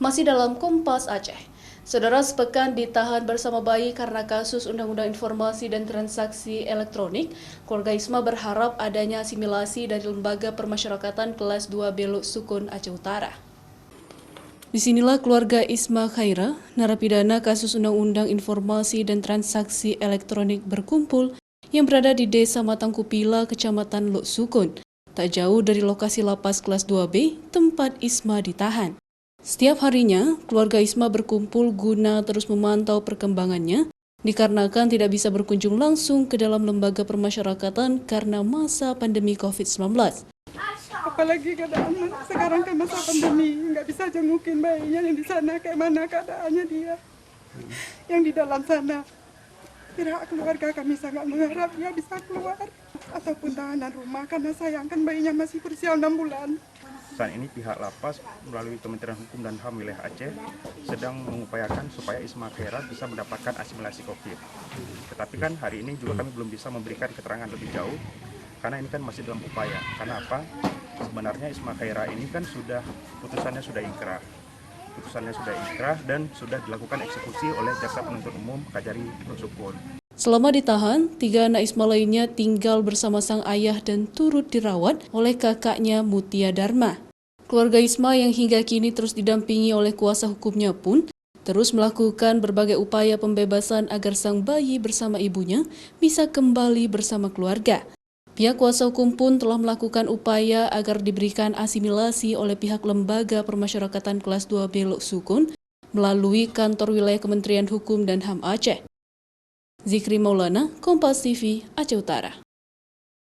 Masih dalam Kompas Aceh, saudara sepekan ditahan bersama bayi karena kasus Undang-Undang Informasi dan Transaksi Elektronik. Keluarga Isma berharap adanya asimilasi dari Lembaga Permasyarakatan Kelas 2 Beluk Sukun Aceh Utara. Disinilah keluarga Isma Khaira, narapidana kasus Undang-Undang Informasi dan Transaksi Elektronik berkumpul yang berada di Desa Matangkupila, Kecamatan Luk Sukun, tak jauh dari lokasi lapas kelas 2B tempat Isma ditahan. Setiap harinya, keluarga Isma berkumpul guna terus memantau perkembangannya, dikarenakan tidak bisa berkunjung langsung ke dalam lembaga permasyarakatan karena masa pandemi COVID-19. Apalagi keadaan sekarang kan masa pandemi, nggak bisa jengukin bayinya yang di sana, kayak mana keadaannya dia yang di dalam sana. Pihak keluarga kami sangat mengharap dia bisa keluar ataupun tahanan rumah karena sayangkan bayinya masih berusia 6 bulan. Saat ini pihak lapas melalui Kementerian Hukum dan HAM wilayah Aceh sedang mengupayakan supaya Isma Khaira bisa mendapatkan asimilasi COVID. Tetapi kan hari ini juga kami belum bisa memberikan keterangan lebih jauh karena ini kan masih dalam upaya. Karena apa? Sebenarnya Isma Khaira ini kan putusannya sudah inkrah. Putusannya sudah inkrah dan sudah dilakukan eksekusi oleh Jaksa Penuntut Umum Kajari Luk Sukun. Selama ditahan, 3 anak Isma lainnya tinggal bersama sang ayah dan turut dirawat oleh kakaknya Mutia Dharma. Keluarga Isma yang hingga kini terus didampingi oleh kuasa hukumnya pun terus melakukan berbagai upaya pembebasan agar sang bayi bersama ibunya bisa kembali bersama keluarga. Pihak kuasa hukum pun telah melakukan upaya agar diberikan asimilasi oleh pihak Lembaga Permasyarakatan Kelas 2 Beluk Sukun melalui Kantor Wilayah Kementerian Hukum dan HAM Aceh. Zikri Maulana, Kompas TV, Aceh Utara.